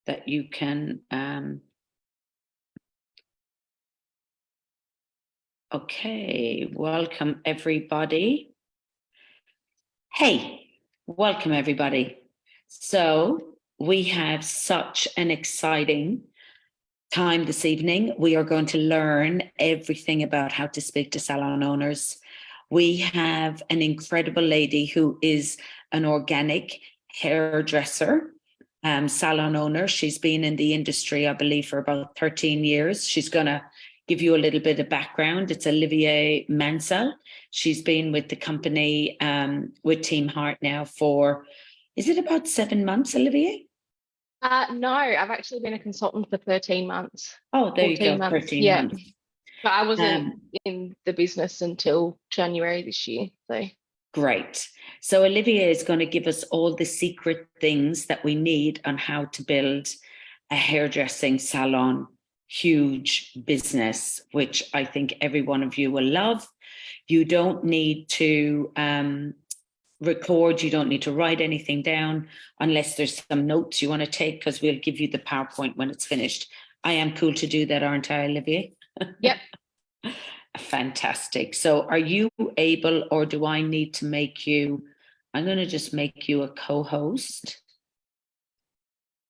that you can, okay, welcome everybody. Hey, welcome everybody. So we have such an exciting time this evening. We are going to learn everything about how to speak to salon owners. We have an incredible lady who is an organic hairdresser, salon owner. She's been in the industry, I believe, for about 13 years. She's going to give you a little bit of background. It's Olivier Mansell. She's been with the company, with Team Heart now for, is it about 7 months, Olivier? No, I've actually been a consultant for 13 months. Oh, there you go, 13 months. But I wasn't in the business until January this year. So great. So Olivier is going to give us all the secret things that we need on how to build a hairdressing salon, huge business, which I think every one of you will love. You don't need to record, you don't need to write anything down unless there's some notes you want to take, because we'll give you the PowerPoint when it's finished. I am cool to do that, aren't I, Olivier? Yep. Fantastic. So are you able, or do I need to make you, I'm going to just make you a co-host.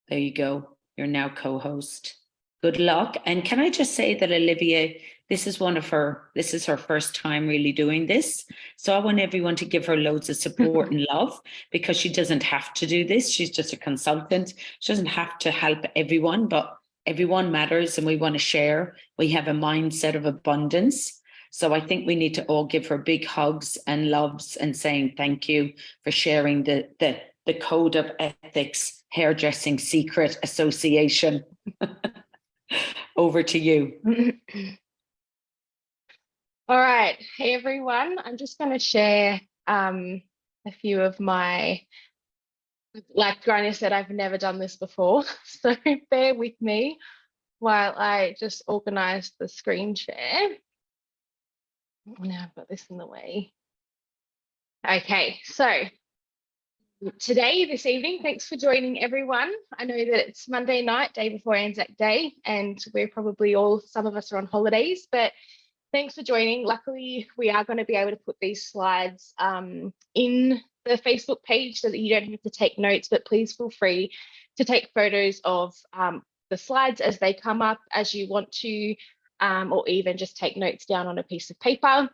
There you go. You're now co-host. Good luck. And can I just say that Olivier, this is her first time really doing this. So I want everyone to give her loads of support and love, because she doesn't have to do this. She's just a consultant. She doesn't have to help everyone, but everyone matters and we want to share. We have a mindset of abundance. So I think we need to all give her big hugs and loves and saying thank you for sharing the Code of Ethics Hairdressing Secret Association. Over to you. All right. Hey, everyone. I'm just going to share a few of my, like Grania said, I've never done this before. So bear with me while I just organize the screen share. Now I've got this in the way. Okay. So this evening, thanks for joining everyone. I know that it's Monday night, day before Anzac Day, and we're probably some of us are on holidays, but thanks for joining. Luckily, we are going to be able to put these slides in the Facebook page so that you don't have to take notes, but please feel free to take photos of the slides as they come up as you want to, or even just take notes down on a piece of paper.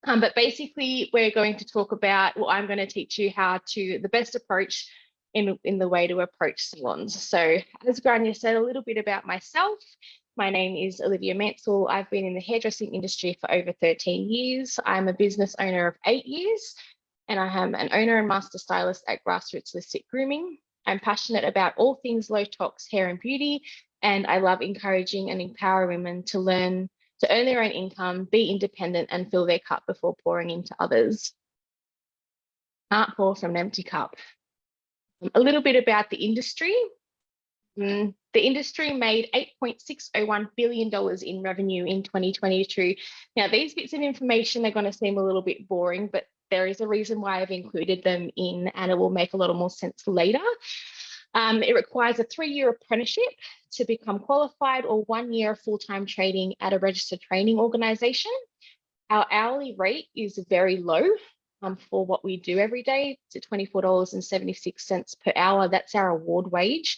But basically, we're going to talk about, well, I'm going to teach you the best approach in the way to approach salons. So as Grania said, a little bit about myself. My name is Olivia Mansell. I've been in the hairdressing industry for over 13 years. I'm a business owner of 8 years, and I am an owner and master stylist at Grassroots Holistic Grooming. I'm passionate about all things low tox hair and beauty, and I love encouraging and empowering women to earn their own income, be independent, and fill their cup before pouring into others. Can't pour from an empty cup. A little bit about the industry. The industry made $8.601 billion in revenue in 2022. Now, these bits of information are going to seem a little bit boring, but there is a reason why I've included them in, and it will make a lot more sense later. It requires a 3-year apprenticeship to become qualified, or 1 year full-time training at a registered training organisation. Our hourly rate is very low for what we do every day. It's at $24.76 per hour. That's our award wage.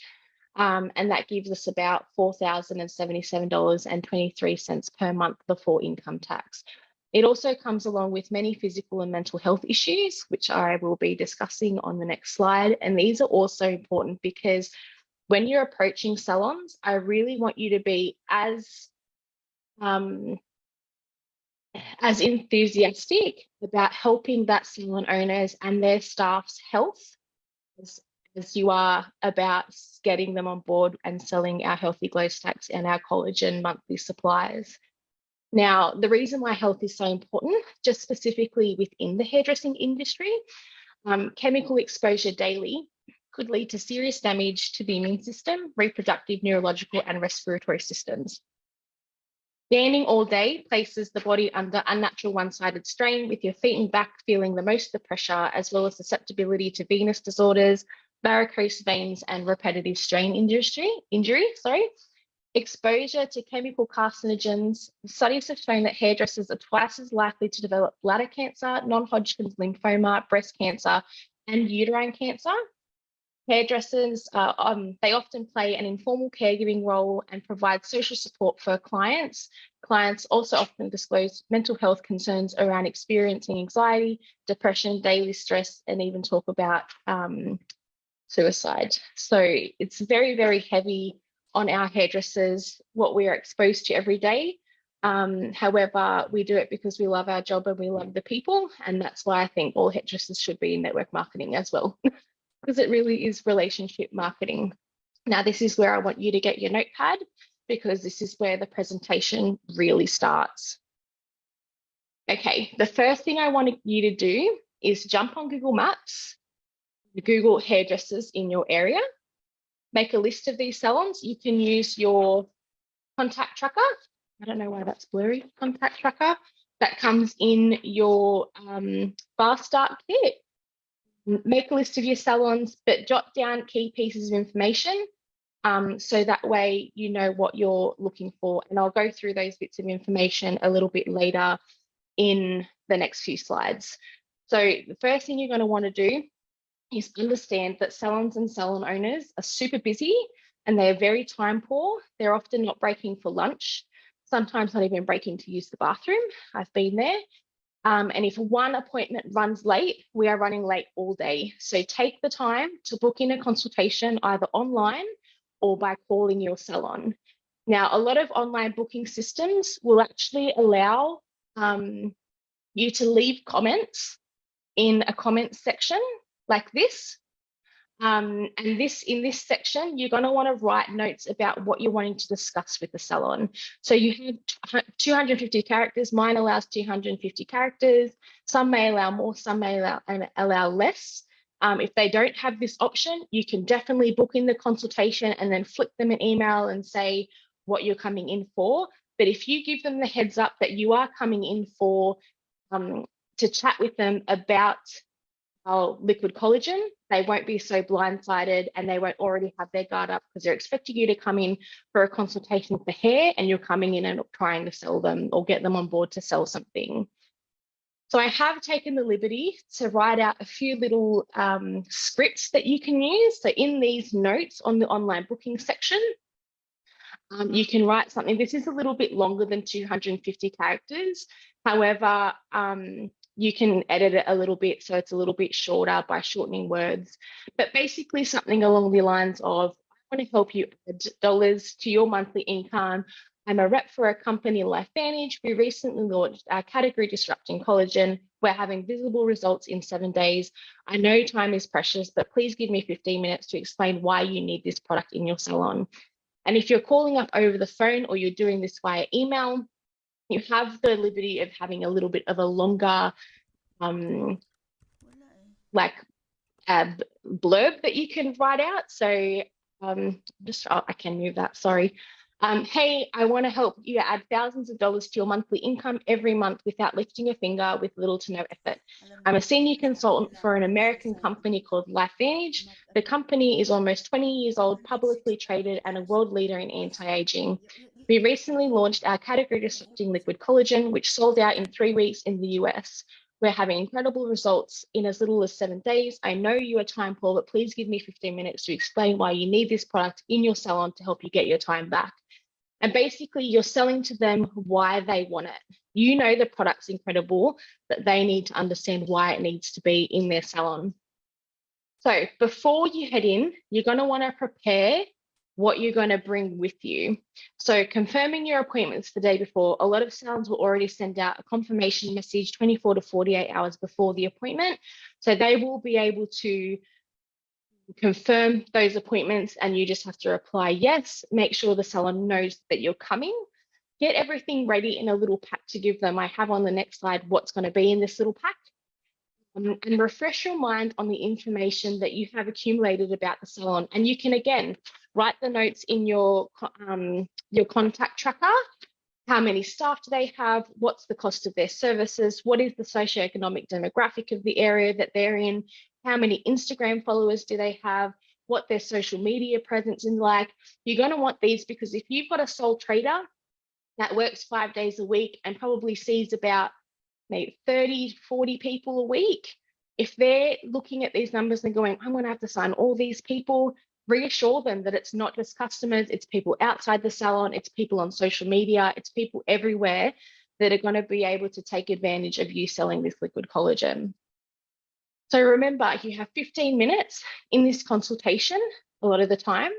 And that gives us about $4,077.23 per month before income tax. It also comes along with many physical and mental health issues, which I will be discussing on the next slide. And these are also important because when you're approaching salons, I really want you to be as enthusiastic about helping that salon owners and their staff's health as you are about getting them on board and selling our Healthy Glow Stacks and our collagen monthly supplies. Now, the reason why health is so important, just specifically within the hairdressing industry, chemical exposure daily could lead to serious damage to the immune system, reproductive, neurological, and respiratory systems. Standing all day places the body under unnatural one-sided strain, with your feet and back feeling the most of the pressure, as well as susceptibility to venous disorders, varicose veins and repetitive strain injury, exposure to chemical carcinogens. Studies have shown that hairdressers are twice as likely to develop bladder cancer, non-Hodgkin's lymphoma, breast cancer, and uterine cancer. Hairdressers, they often play an informal caregiving role and provide social support for clients. Clients also often disclose mental health concerns around experiencing anxiety, depression, daily stress, and even talk about suicide. So it's very, very heavy on our hairdressers, what we are exposed to every day. However, we do it because we love our job and we love the people. And that's why I think all hairdressers should be in network marketing as well, because it really is relationship marketing. Now, this is where I want you to get your notepad, because this is where the presentation really starts. Okay, the first thing I want you to do is jump on Google Maps, Google hairdressers in your area, make a list of these salons. You can use your contact tracker. I don't know why that's blurry, contact tracker that comes in your fast start kit. Make a list of your salons, but jot down key pieces of information so that way you know what you're looking for. And I'll go through those bits of information a little bit later in the next few slides. So the first thing you're going to want to do is understand that salons and salon owners are super busy and they're very time poor. They're often not breaking for lunch, sometimes not even breaking to use the bathroom. I've been there. And if one appointment runs late, we are running late all day. So take the time to book in a consultation either online or by calling your salon. Now, a lot of online booking systems will actually allow you to leave comments in a comments section like this. And in this section, you're going to want to write notes about what you're wanting to discuss with the salon. So you have 250 characters. Mine allows 250 characters. Some may allow more, some may allow less. If they don't have this option, you can definitely book in the consultation and then flick them an email and say what you're coming in for. But if you give them the heads up that you are coming in for to chat with them about liquid collagen, they won't be so blindsided and they won't already have their guard up, because they're expecting you to come in for a consultation for hair and you're coming in and trying to sell them or get them on board to sell something. So I have taken the liberty to write out a few little scripts that you can use. So in these notes on the online booking section, you can write something. This is a little bit longer than 250 characters. However, you can edit it a little bit so it's a little bit shorter by shortening words, but basically something along the lines of, I want to help you add dollars to your monthly income. I'm a rep for a company, LifeVantage. We recently launched our category disrupting collagen. We're having visible results in 7 days. I know time is precious, but please give me 15 minutes to explain why you need this product in your salon. And if you're calling up over the phone or you're doing this via email, you have the liberty of having a little bit of a longer blurb that you can write out. So I can move that, sorry. Hey, I want to help you add thousands of dollars to your monthly income every month without lifting a finger, with little to no effort. I'm a senior consultant for an American company called LifeVantage. The company is almost 20 years old, publicly traded, and a world leader in anti-aging. We recently launched our category disrupting liquid collagen, which sold out in 3 weeks in the US. We're having incredible results in as little as 7 days. I know you are time poor, but please give me 15 minutes to explain why you need this product in your salon to help you get your time back. And basically, you're selling to them why they want it. You know the product's incredible, but they need to understand why it needs to be in their salon. So before you head in, you're going to want to prepare what you're going to bring with you. So confirming your appointments the day before. A lot of salons will already send out a confirmation message 24 to 48 hours before the appointment. So they will be able to confirm those appointments and you just have to reply yes. Make sure the salon knows that you're coming. Get everything ready in a little pack to give them. I have on the next slide what's going to be in this little pack. And refresh your mind on the information that you have accumulated about the salon. And you can, again, write the notes in your contact tracker. How many staff do they have? What's the cost of their services? What is the socioeconomic demographic of the area that they're in? how many Instagram followers do they have, what their social media presence is like. You're going to want these because if you've got a sole trader that works 5 days a week and probably sees about maybe 30, 40 people a week, if they're looking at these numbers and going, I'm going to have to sign all these people, reassure them that it's not just customers, it's people outside the salon, it's people on social media, it's people everywhere that are going to be able to take advantage of you selling this liquid collagen. So remember, you have 15 minutes in this consultation a lot of the time.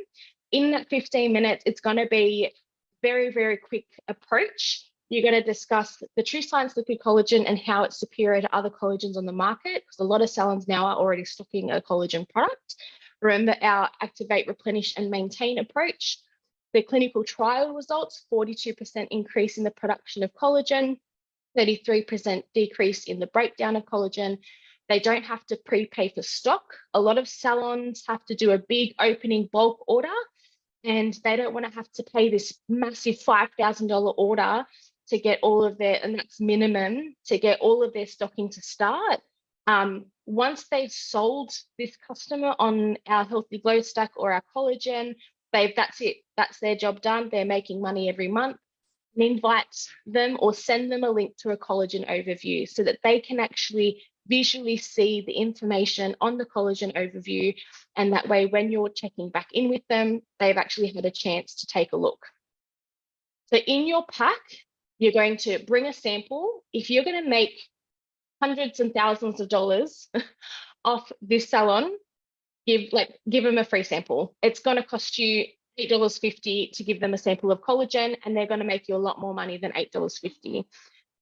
In that 15 minutes, it's going to be very, very quick approach. You're going to discuss the True Science liquid collagen and how it's superior to other collagens on the market, because a lot of salons now are already stocking a collagen product. Remember our activate, replenish, and maintain approach. The clinical trial results, 42% increase in the production of collagen, 33% decrease in the breakdown of collagen. They don't have to prepay for stock. A lot of salons have to do a big opening bulk order, and they don't want to have to pay this massive $5,000 order to get all of their, and that's minimum, to get all of their stocking to start. Once they've sold this customer on our Healthy Glow Stack or our collagen, that's it. That's their job done. They're making money every month. And invite them or send them a link to a collagen overview so that they can actually visually see the information on the collagen overview. And that way, when you're checking back in with them, they've actually had a chance to take a look. So in your pack, you're going to bring a sample. If you're going to make hundreds and thousands of dollars off this salon, give them a free sample. It's going to cost you $8.50 to give them a sample of collagen, and they're going to make you a lot more money than $8.50.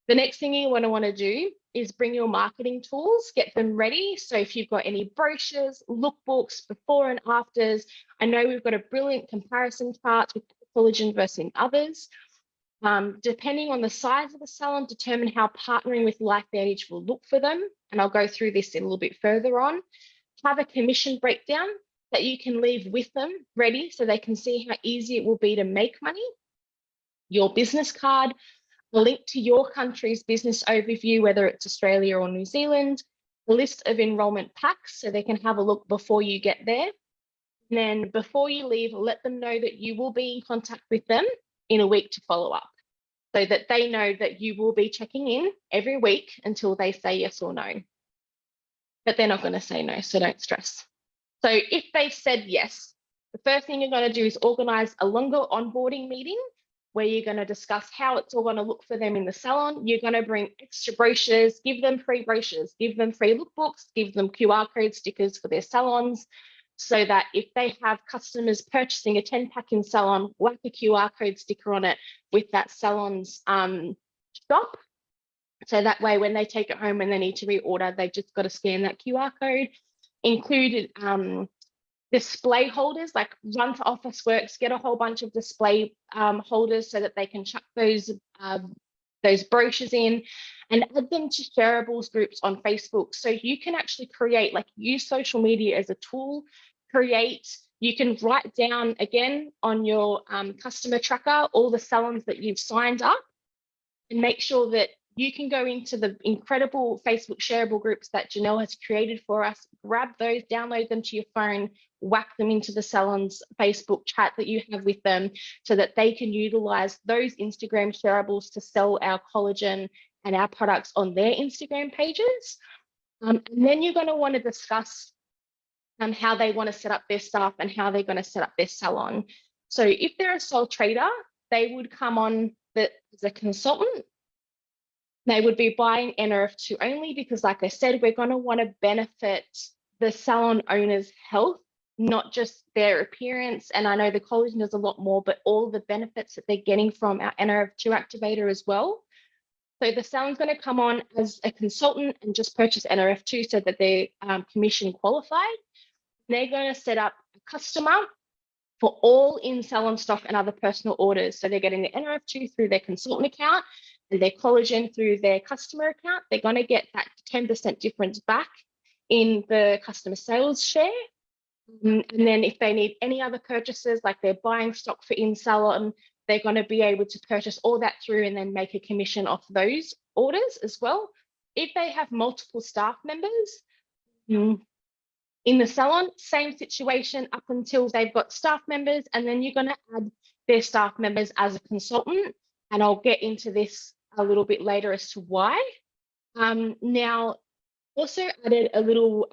The next thing you want to do is bring your marketing tools, get them ready. So if you've got any brochures, lookbooks, before and afters, I know we've got a brilliant comparison chart with collagen versus others. Depending on the size of the salon, determine how partnering with LifeVantage will look for them. And I'll go through this a little bit further on. Have a commission breakdown that you can leave with them ready so they can see how easy it will be to make money. Your business card, a link to your country's business overview, whether it's Australia or New Zealand, a list of enrollment packs so they can have a look before you get there. And then before you leave, let them know that you will be in contact with them in a week to follow up so that they know that you will be checking in every week until they say yes or no. But they're not going to say no, so don't stress. So if they've said yes, the first thing you're going to do is organize a longer onboarding meeting where you're going to discuss how it's all going to look for them in the salon. You're going to bring extra brochures, give them free brochures, give them free lookbooks, give them QR code stickers for their salons, so that if they have customers purchasing a 10-pack in salon, whack a QR code sticker on it with that salon's shop. So that way, when they take it home and they need to reorder, they've just got to scan that QR code. Included display holders, like run to Officeworks, get a whole bunch of display holders so that they can chuck those brochures in, and add them to shareables groups on Facebook. So you can actually create, use social media as a tool, you can write down again on your customer tracker all the salons that you've signed up, and make sure that you can go into the incredible Facebook shareable groups that Janelle has created for us, grab those, download them to your phone, whack them into the salon's Facebook chat that you have with them so that they can utilize those Instagram shareables to sell our collagen and our products on their Instagram pages. And then you're going to want to discuss how they want to set up their staff and how they're going to set up their salon. So if they're a sole trader, they would come on as a consultant. They would be buying NRF2 only because, like I said, we're going to want to benefit the salon owner's health, not just their appearance. And I know the collagen is a lot more, but all the benefits that they're getting from our NRF2 activator as well. So the salon's going to come on as a consultant and just purchase NRF2 so that they're commission qualified. They're going to set up a customer for all in-salon stock and other personal orders. So they're getting the NRF2 through their consultant account and their collagen through their customer account. They're going to get that 10% difference back in the customer sales share. And then if they need any other purchases, like they're buying stock for in-salon, they're going to be able to purchase all that through and then make a commission off those orders as well. If they have multiple staff members, In the salon, same situation up until they've got staff members, and then you're going to add their staff members as a consultant. And I'll get into this a little bit later as to why. Now, also added a little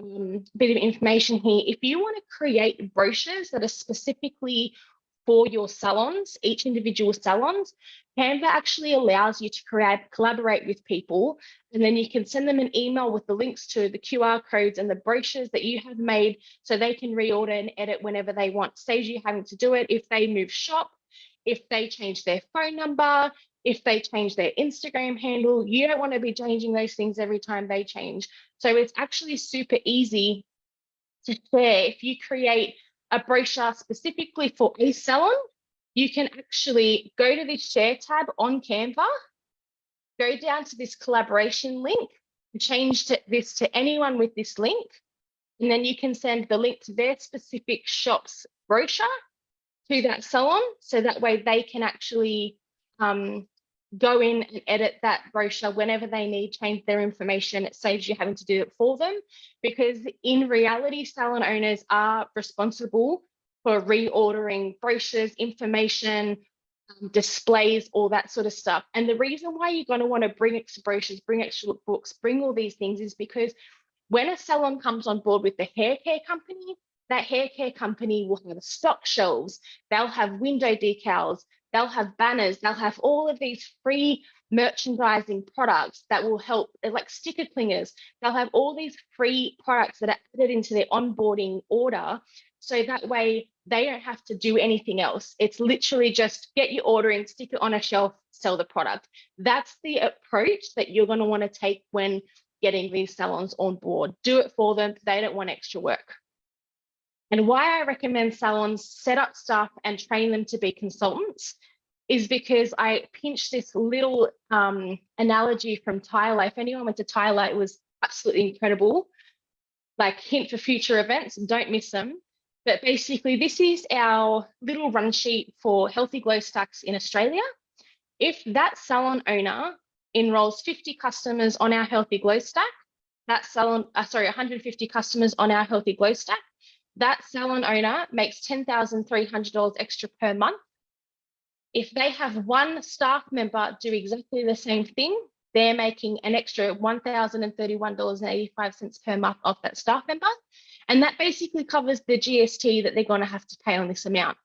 bit of information here. If you want to create brochures that are specifically for your salons, each individual salons, Canva actually allows you to collaborate with people, and then you can send them an email with the links to the QR codes and the brochures that you have made so they can reorder and edit whenever they want. Saves you having to do it if they move shop, if they change their phone number, if they change their Instagram handle. You don't want to be changing those things every time they change. So it's actually super easy to share. If you create a brochure specifically for a salon, you can actually go to this share tab on Canva, go down to this collaboration link, and change this to anyone with this link, and then you can send the link to their specific shop's brochure to that salon, so that way they can actually go in and edit that brochure whenever they need, change their information. It saves you having to do it for them, because in reality, salon owners are responsible for reordering brochures, information, displays, all that sort of stuff. And the reason why you're going to want to bring extra brochures, bring extra lookbooks, bring all these things is because when a salon comes on board with the hair care company, that hair care company will have stock shelves, they'll have window decals, they'll have banners, they'll have all of these free merchandising products that will help, like sticker clingers. They'll have all these free products that are added into their onboarding order. So that way they don't have to do anything else. It's literally just get your order in, stick it on a shelf, sell the product. That's the approach that you're going to want to take when getting these salons on board. Do it for them. They don't want extra work. And why I recommend salons set up staff and train them to be consultants is because I pinched this little analogy from Tyler. If anyone went to Tyler, it was absolutely incredible. Like, hint for future events, don't miss them. But basically, this is our little run sheet for Healthy Glow Stacks in Australia. If that salon owner enrolls 50 customers on our Healthy Glow Stack, that salon, 150 customers on our Healthy Glow Stack, that salon owner makes $10,300 extra per month. If they have one staff member do exactly the same thing, they're making an extra $1,031.85 per month off that staff member. And that basically covers the GST that they're going to have to pay on this amount.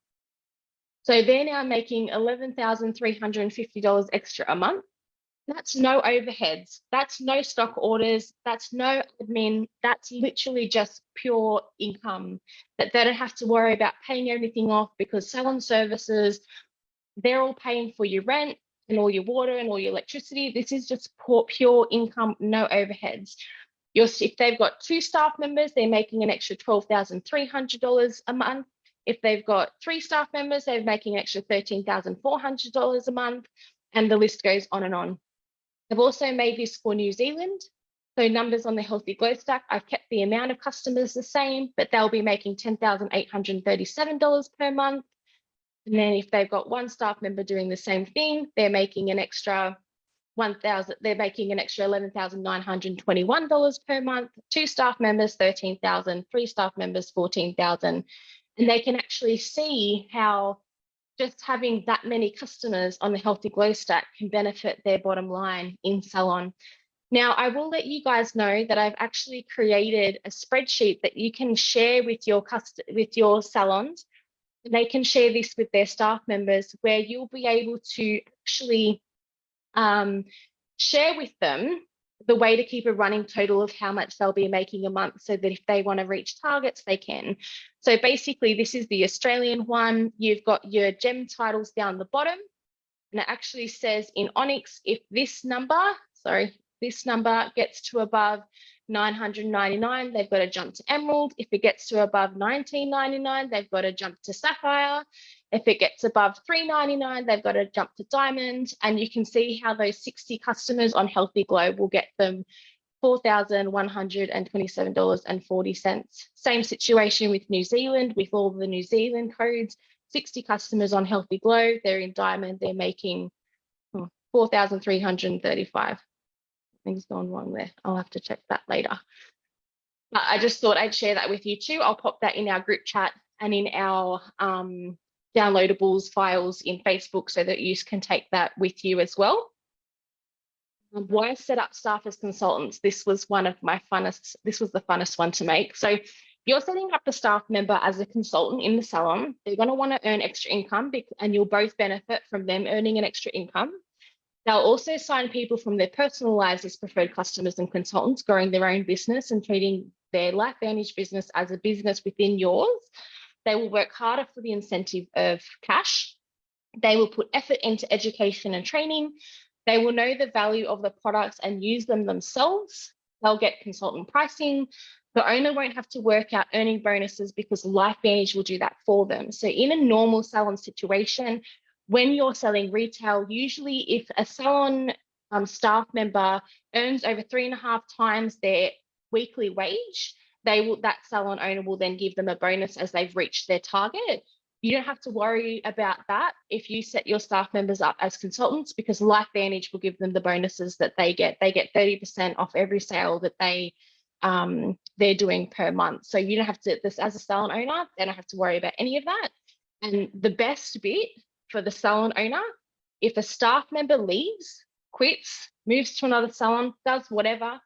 So they're now making $11,350 extra a month. That's no overheads. That's no stock orders. That's no admin. That's literally just pure income that they don't have to worry about paying everything off, because salon services, they're all paying for your rent and all your water and all your electricity. This is just pure income, no overheads. If they've got 2 staff members, they're making an extra $12,300 a month. If they've got 3 staff members, they're making an extra $13,400 a month, and the list goes on and on. I've also made this for New Zealand. So numbers on the Healthy Glow Stack, I've kept the amount of customers the same, but they'll be making $10,837 per month. And then if they've got 1 staff member doing the same thing, they're making an extra $11,921 per month. 2 staff members, $13,000, 3 staff members, $14,000. And they can actually see how just having that many customers on the Healthy Glow Stack can benefit their bottom line in salon. Now, I will let you guys know that I've actually created a spreadsheet that you can share with your salons, and they can share this with their staff members, where you'll be able to actually share with them the way to keep a running total of how much they'll be making a month, so that if they want to reach targets, they can. So basically, this is the Australian one. You've got your gem titles down the bottom, and it actually says in Onyx, if this number gets to above $999, they've got to jump to Emerald. If it gets to above $19.99, they've got to jump to Sapphire. If it gets above $399, they've got to jump to Diamond. And you can see how those 60 customers on Healthy Glow will get them $4,127.40. Same situation with New Zealand, with all the New Zealand codes. 60 customers on Healthy Glow, they're in Diamond, they're making $4,335. Things gone wrong there. I'll have to check that later. But I just thought I'd share that with you too. I'll pop that in our group chat and in our downloadables files in Facebook so that you can take that with you as well. Why set up staff as consultants? This was one of my funnest, this was the funnest one to make. So you're setting up a staff member as a consultant in the salon. They're going to want to earn extra income and you'll both benefit from them earning an extra income. They'll also sign people from their personal lives as preferred customers and consultants, growing their own business and treating their LifeVantage business as a business within yours. They will work harder for the incentive of cash. They will put effort into education and training. They will know the value of the products and use them themselves. They'll get consultant pricing. The owner won't have to work out earning bonuses because LifeVantage will do that for them. So in a normal salon situation, when you're selling retail, usually if a salon staff member earns over 3.5 times their weekly wage, that salon owner will then give them a bonus as they've reached their target. You don't have to worry about that if you set your staff members up as consultants, because LifeVantage will give them the bonuses that they get. They get 30% off every sale that they're doing per month. So you don't have to, as a salon owner, they don't have to worry about any of that. And the best bit for the salon owner, if a staff member leaves, quits, moves to another salon, does whatever,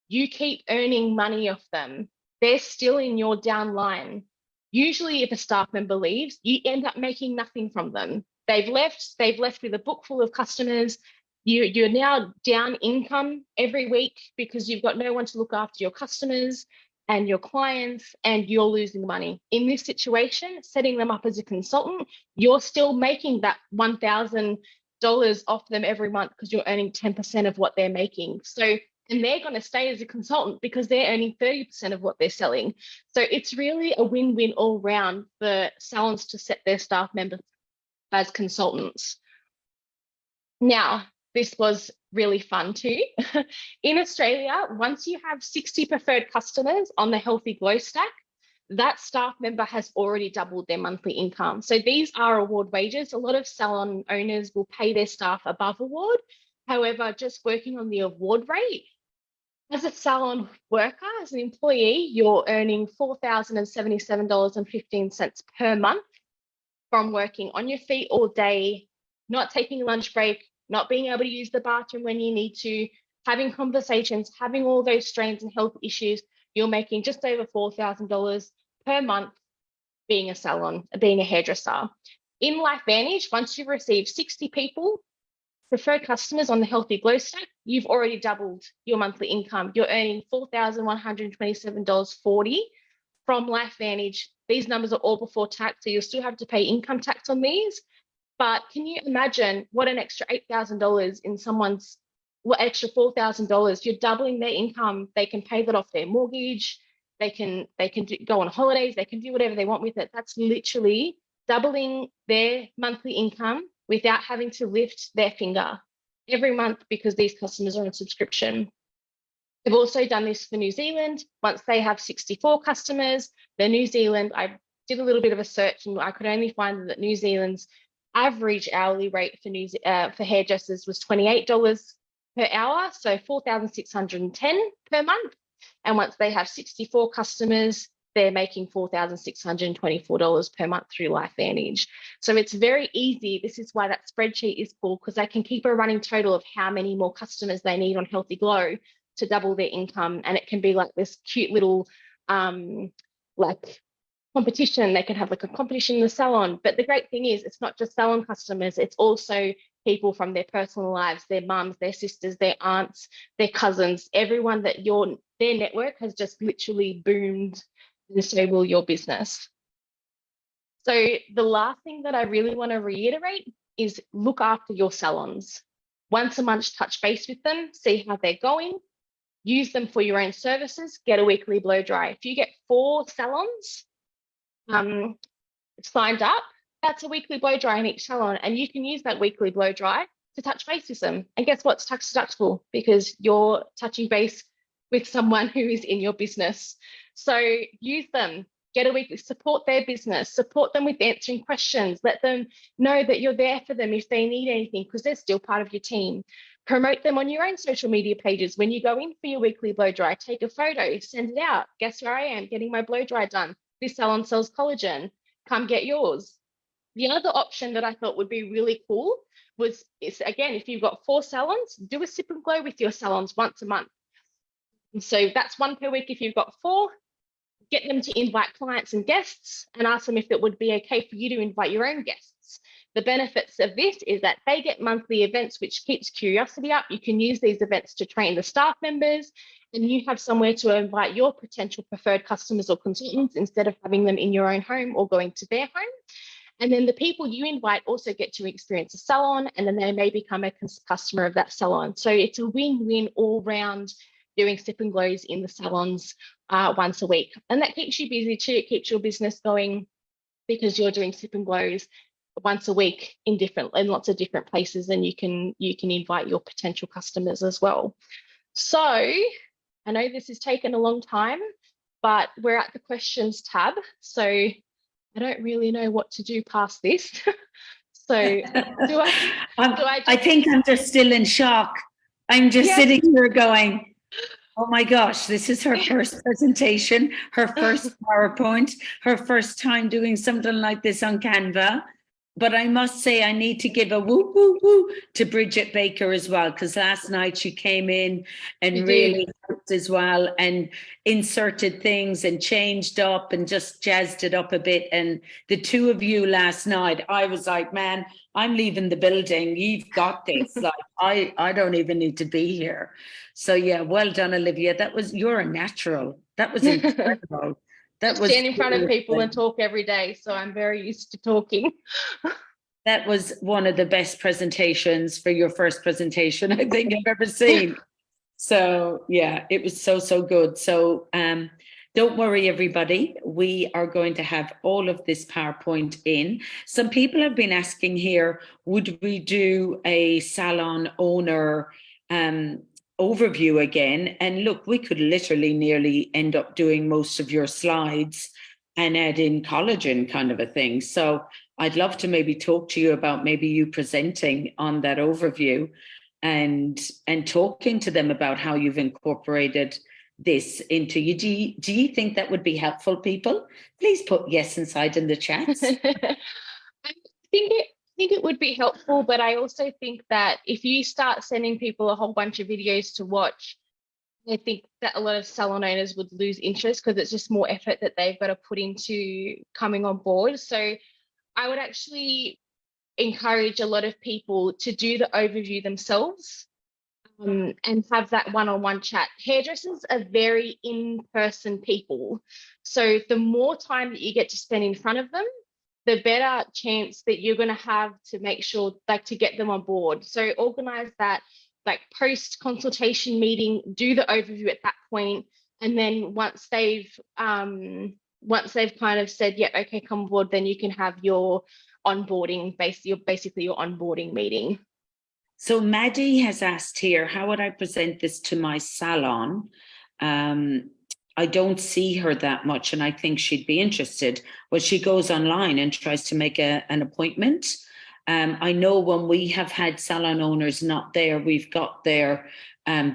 you keep earning money off them. They're still in your downline. Usually if a staff member leaves, you end up making nothing from them. They've left with a book full of customers. You're now down income every week because you've got no one to look after your customers and your clients, and you're losing money. In this situation, setting them up as a consultant, you're still making that $1,000 off them every month because you're earning 10% of what they're making. So, and they're going to stay as a consultant because they're earning 30% of what they're selling. So it's really a win-win all round for salons to set their staff members as consultants. Now, this was really fun too. In Australia, once you have 60 preferred customers on the Healthy Glow stack, that staff member has already doubled their monthly income. So these are award wages. A lot of salon owners will pay their staff above award. However, just working on the award rate, as a salon worker, as an employee, you're earning $4,077.15 per month from working on your feet all day, not taking a lunch break, not being able to use the bathroom when you need to, having conversations, having all those strains and health issues. You're making just over $4,000 per month being a hairdresser. In LifeVantage, once you've received 60 people, preferred customers on the Healthy Glow stack, you've already doubled your monthly income. You're earning $4,127.40 from LifeVantage. These numbers are all before tax, so you'll still have to pay income tax on these. But can you imagine what an extra $8,000 in someone's, what extra $4,000? You're doubling their income. They can pay that off their mortgage. They can go on holidays. They can do whatever they want with it. That's literally doubling their monthly income without having to lift their finger every month because these customers are on subscription. They've also done this for New Zealand. Once they have 64 customers, New Zealand, I did a little bit of a search and I could only find that New Zealand's average hourly rate for hairdressers was $28 per hour, so $4,610 per month. And once they have 64 customers, they're making $4,624 per month through LifeVantage. So it's very easy. This is why that spreadsheet is cool, because they can keep a running total of how many more customers they need on Healthy Glow to double their income. And it can be like this cute little like competition. They can have like a competition in the salon. But the great thing is it's not just salon customers, it's also people from their personal lives, their mums, their sisters, their aunts, their cousins, everyone that their network has just literally boomed, and so will your business. So the last thing that I really want to reiterate is look after your salons. Once a month, touch base with them, see how they're going, use them for your own services, get a weekly blow dry. If you get 4 salons signed up, that's a weekly blow dry in each salon, and you can use that weekly blow dry to touch base with them. And guess what? It's tax deductible because you're touching base with someone who is in your business. So use them, get a weekly, support their business, support them with answering questions, let them know that you're there for them if they need anything, because they're still part of your team. Promote them on your own social media pages. When you go in for your weekly blow dry, take a photo, send it out. Guess where I am getting my blow dry done? This salon sells collagen. Come get yours. The other option that I thought would be really cool is again, if you've got 4 salons, do a sip and glow with your salons once a month. And so that's 1 per week if you've got 4. Get them to invite clients and guests and ask them if it would be okay for you to invite your own guests. The benefits of this is that they get monthly events, which keeps curiosity up. You can use these events to train the staff members, and you have somewhere to invite your potential preferred customers or consultants instead of having them in your own home or going to their home. And then the people you invite also get to experience a salon, and then they may become a customer of that salon. So it's a win-win all round, doing sip and glows in the salons once a week. And that keeps you busy too. It keeps your business going because you're doing sip and glows once a week in lots of different places, and you can invite your potential customers as well. So I know this has taken a long time, but we're at the questions tab. So I don't really know what to do past this. So I think I'm just still in shock. I'm just sitting here going, oh my gosh, this is her first presentation, her first PowerPoint, her first time doing something like this on Canva. But I must say, I need to give a woo, woo, woo to Bridget Baker as well, because last night she came in and really helped as well and inserted things and changed up and just jazzed it up a bit. And the 2 of you last night, I was like, man, I'm leaving the building. You've got this. Like, I don't even need to be here. So yeah, well done, Olivia. You're a natural. That was incredible. That was stand in front of people and talk every day, so I'm very used to talking. That was one of the best presentations for your first presentation I think I've ever seen. So yeah, it was so good. So don't worry, everybody. We are going to have all of this PowerPoint in. Some people have been asking here, would we do a salon owner overview again? And look, we could literally nearly end up doing most of your slides and add in collagen kind of a thing. So I'd love to maybe talk to you about maybe you presenting on that overview and talking to them about how you've incorporated this into you. Do you think that would be helpful, people? Please put yes inside in the chats. I think it would be helpful, but I also think that if you start sending people a whole bunch of videos to watch, I think that a lot of salon owners would lose interest because it's just more effort that they've got to put into coming on board. So I would actually encourage a lot of people to do the overview themselves and have that one-on-one chat. Hairdressers are very in-person people. So the more time that you get to spend in front of them, the better chance that you're going to have to make sure, like, to get them on board. So organize that, like, post consultation meeting, do the overview at that point, and then once they've kind of said, yeah, okay, come on board, then you can have your onboarding, basically your onboarding meeting. So Maddie has asked here, how would I present this to my salon? I don't see her that much, and I think she'd be interested. Well, she goes online and tries to make an appointment. I know when we have had salon owners not there, we've got their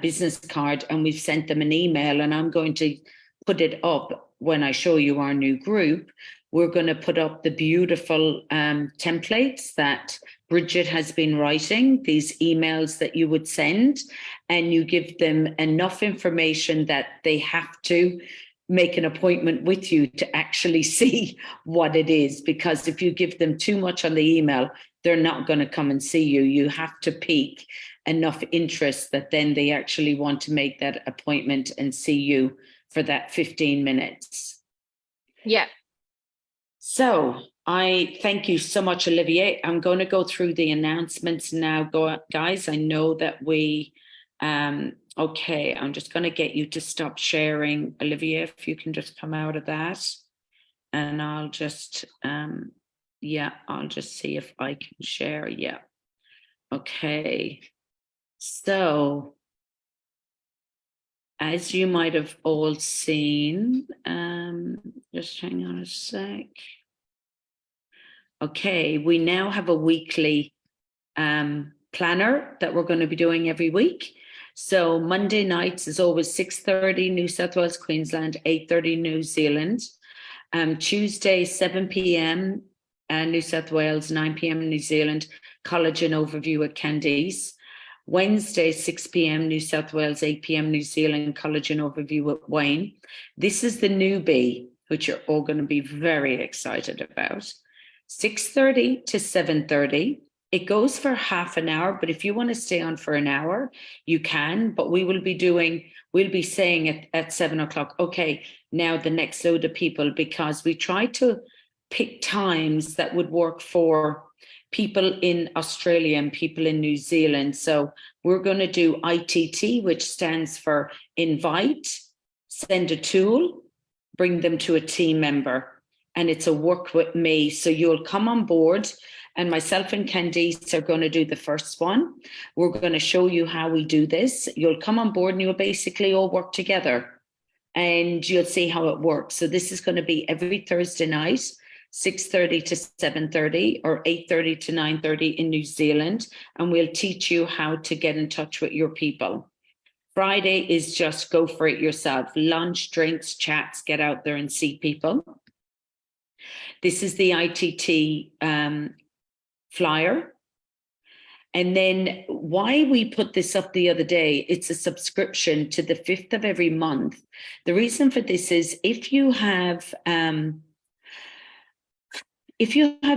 business card and we've sent them an email, and I'm going to put it up when I show you our new group. We're going to put up the beautiful templates that Bridget has been writing, these emails that you would send, and you give them enough information that they have to make an appointment with you to actually see what it is. Because if you give them too much on the email, they're not going to come and see you. You have to pique enough interest that then they actually want to make that appointment and see you for that 15 minutes. Yeah. So I thank you so much, Olivier. I'm going to go through the announcements now, guys. I know that we, okay, I'm just going to get you to stop sharing, Olivier, if you can just come out of that. And I'll just, yeah, I'll just see if I can share. Yeah. Okay. So, as you might have all seen, just hang on a sec. Okay, we now have a weekly planner that we're going to be doing every week. So Monday nights is always 6:30 New South Wales, Queensland, 8:30 New Zealand. Tuesday, 7 p.m. New South Wales, 9 p.m. New Zealand, collagen overview at Candice. Wednesday, 6 p.m. New South Wales, 8 p.m. New Zealand, collagen overview at Wayne. This is the newbie, which you're all going to be very excited about. 6:30 to 7:30. It goes for half an hour, but if you want to stay on for an hour, you can. But we'll be saying at 7 o'clock, okay, now the next load of people, because we try to pick times that would work for people in Australia and people in New Zealand. So we're going to do ITT, which stands for invite, send a tool, bring them to a team member. And it's a work with me. So you'll come on board, and myself and Candice are going to do the first one. We're going to show you how we do this. You'll come on board and you'll basically all work together, and you'll see how it works. So this is going to be every Thursday night, 6:30 to 7:30 or 8:30 to 9:30 in New Zealand. And we'll teach you how to get in touch with your people. Friday is just go for it yourself. Lunch, drinks, chats, get out there and see people. This is the ITT flyer. And then why we put this up the other day, it's a subscription to the 5th of every month. The reason for this is if you have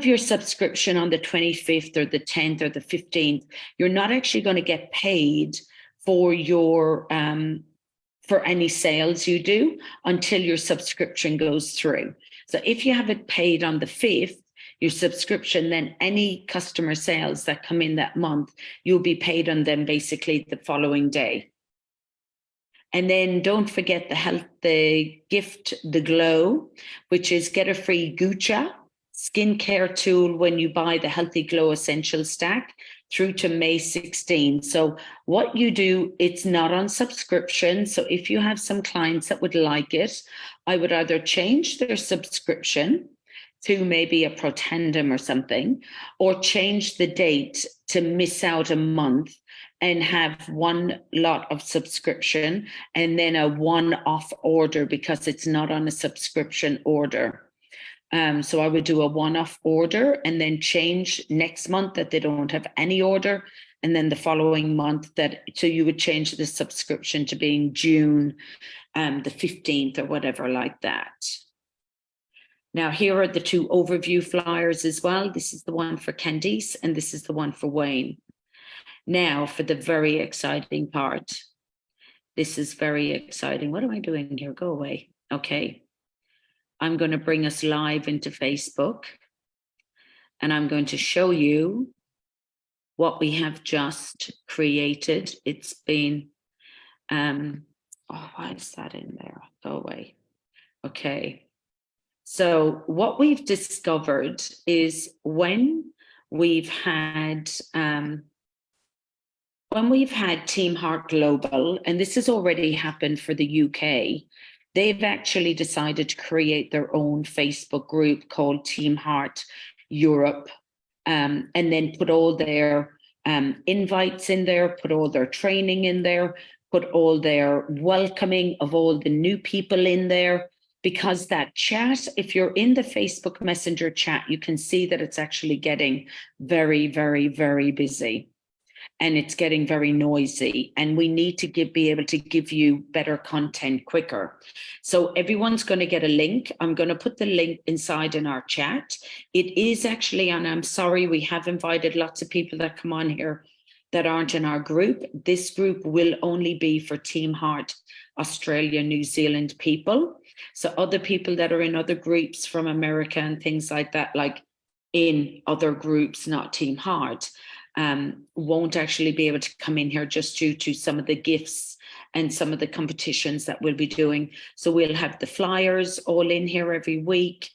your subscription on the 25th or the 10th or the 15th, you're not actually going to get paid for your for any sales you do until your subscription goes through. So if you have it paid on the 5th, your subscription, then any customer sales that come in that month, you'll be paid on them basically the following day. And then don't forget the gift, the glow, which is get a free Gucha skincare tool when you buy the Healthy Glow Essential Stack through to May 16. So what you do, it's not on subscription. So if you have some clients that would like it, I would either change their subscription to maybe a Protandem or something, or change the date to miss out a month and have one lot of subscription and then a one-off order because it's not on a subscription order. So I would do a one-off order and then change next month that they don't have any order. And then the following month so you would change the subscription to being June the 15th or whatever like that. Now, here are the two overview flyers as well. This is the one for Candice and this is the one for Wayne. Now for the very exciting part. This is very exciting. What am I doing here? Go away. Okay. I'm going to bring us live into Facebook and I'm going to show you what we have just created. It's been, why is that in there? Go away. Okay. So what we've discovered is when we've had Team Heart Global, and this has already happened for the UK, they've actually decided to create their own Facebook group called Team Heart Europe, and then put all their invites in there, put all their training in there, put all their welcoming of all the new people in there. Because that chat, if you're in the Facebook Messenger chat, you can see that it's actually getting very, very, very busy. And it's getting very noisy. And we need to be able to give you better content quicker. So everyone's going to get a link. I'm going to put the link inside in our chat. It is actually, and I'm sorry, we have invited lots of people that come on here that aren't in our group. This group will only be for Team Heart Australia, New Zealand people. So other people that are in other groups from America and things like that, like in other groups, not Team Heart, won't actually be able to come in here just due to some of the gifts and some of the competitions that we'll be doing. So we'll have the flyers all in here every week.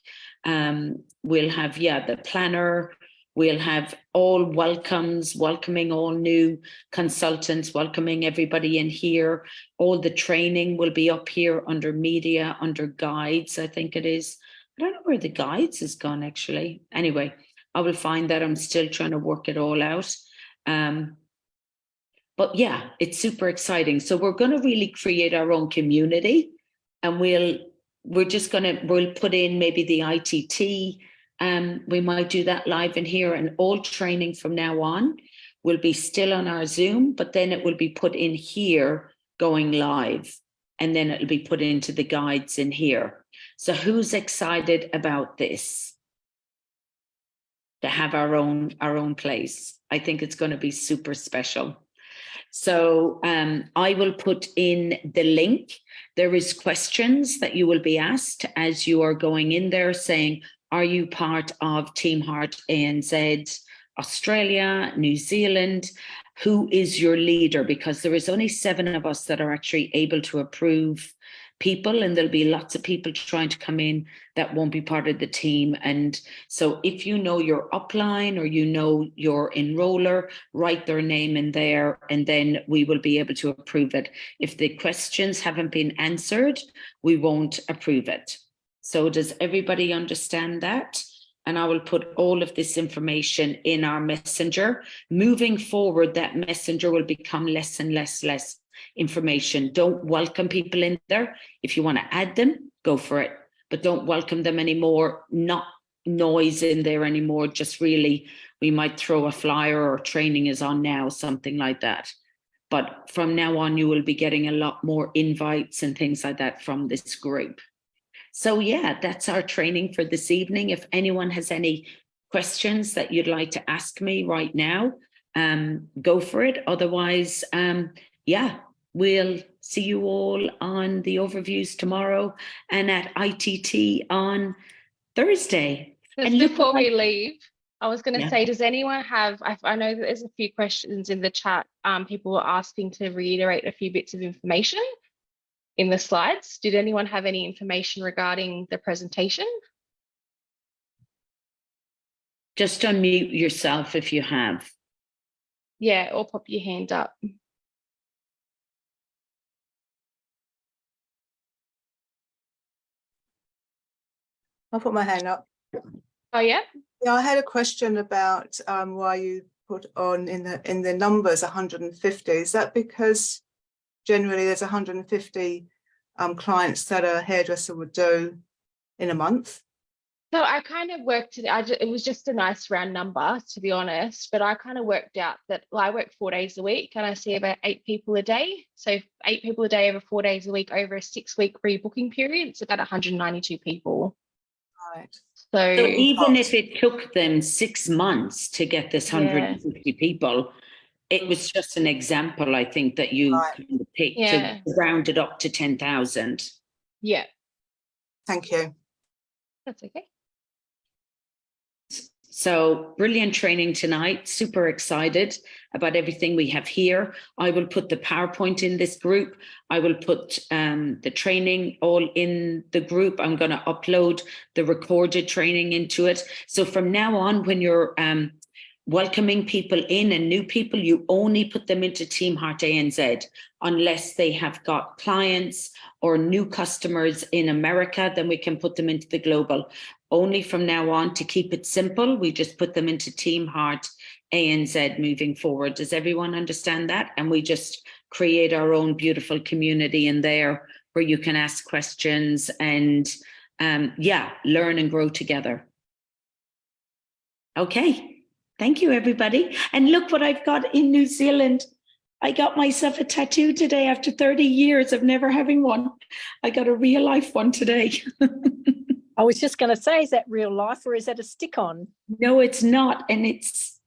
We'll have, the planner. We'll have all welcomes, welcoming all new consultants, welcoming everybody in here. All the training will be up here under media, under guides, I think it is. I don't know where the guides is gone, actually. Anyway, I will find that. I'm still trying to work it all out. But yeah, it's super exciting. So we're going to really create our own community, and we'll put in maybe the ITT. We might do that live in here, and all training from now on will be still on our Zoom, but then it will be put in here going live, and then it'll be put into the guides in here. So who's excited about this? To have our own place. I think it's going to be super special. So I will put in the link. There is questions that you will be asked as you are going in there, saying, are you part of Team Heart ANZ, Australia, New Zealand? Who is your leader? Because there is only 7 of us that are actually able to approve people, and there'll be lots of people trying to come in that won't be part of the team. And so if you know your upline or you know your enroller, write their name in there, and then we will be able to approve it. If the questions haven't been answered, we won't approve it. So does everybody understand that? And I will put all of this information in our messenger. Moving forward, that messenger will become less and less information. Don't welcome people in there. If you want to add them, go for it, but don't welcome them anymore. Not noise in there anymore. Just really, we might throw a flyer, or training is on now, something like that. But from now on, you will be getting a lot more invites and things like that from this group. So yeah, that's our training for this evening. If anyone has any questions that you'd like to ask me right now, go for it. Otherwise, yeah, we'll see you all on the overviews tomorrow and at ITT on Thursday. Just before we leave, I was going to Yeah. say, does anyone have, I know that there's a few questions in the chat. People were asking to reiterate a few bits of information in the slides. Did anyone have any information regarding the presentation? Just unmute yourself if you have. Yeah, or pop your hand up. I'll put my hand up. Oh yeah? Yeah, I had a question about why you put on in the numbers 150. Is that because generally there's 150 clients that a hairdresser would do in a month? So I kind of worked it. It was just a nice round number, to be honest. But I kind of worked out that I work 4 days a week, and I see about 8 people a day. So 8 people a day over 4 days a week over a 6-week rebooking period, it's about 192 people. Right. So even if it took them 6 months to get this 150 people, it was just an example, I think, that you kind of picked to round it up to 10,000. Yeah. Thank you. That's okay. So brilliant training tonight. Super excited about everything we have here. I will put the PowerPoint in this group. I will put the training all in the group. I'm going to upload the recorded training into it. So from now on, when you're welcoming people in and new people, you only put them into Team Heart ANZ unless they have got clients or new customers in America, then we can put them into the global. Only from now on, to keep it simple, we just put them into Team Heart ANZ moving forward. Does everyone understand that? And we just create our own beautiful community in there where you can ask questions and yeah, learn and grow together. Okay. Thank you, everybody. And look what I've got in New Zealand. I got myself a tattoo today after 30 years of never having one. I got a real life one today. I was just going to say, is that real life or is that a stick-on? No, it's not. And it's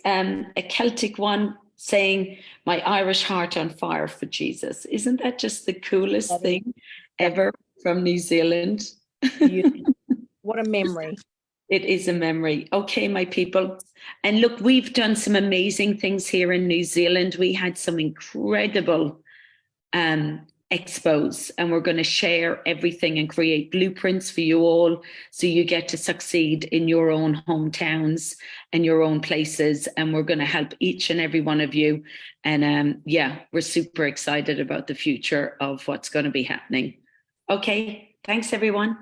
a Celtic one saying, "My Irish heart on fire for Jesus." Isn't that just the coolest thing ever from New Zealand? What a memory. It is a memory. Okay, my people. And look, we've done some amazing things here in New Zealand. We had some incredible expos, and we're going to share everything and create blueprints for you all so you get to succeed in your own hometowns and your own places. And we're going to help each and every one of you. And yeah, we're super excited about the future of what's going to be happening. Okay, thanks, everyone.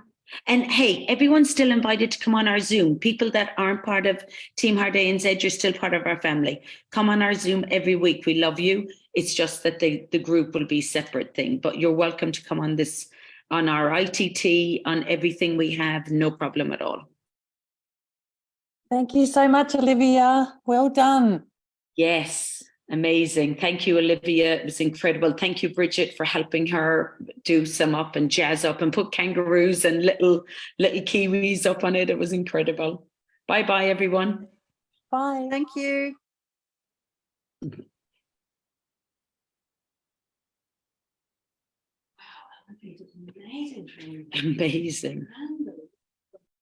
And hey, everyone's still invited to come on our Zoom. People that aren't part of Team Hard ANZ, you're still part of our family. Come on our Zoom every week. We love you. It's just that the group will be a separate thing, but you're welcome to come on on our ITT, on everything we have, no problem at all. Thank you so much, Olivia. Well done. Yes, amazing. Thank you, Olivia. It was incredible. Thank you, Bridget, for helping her do some up and jazz up and put kangaroos and little kiwis up on it. It was incredible. Bye-bye, everyone. Bye. Thank you. Amazing.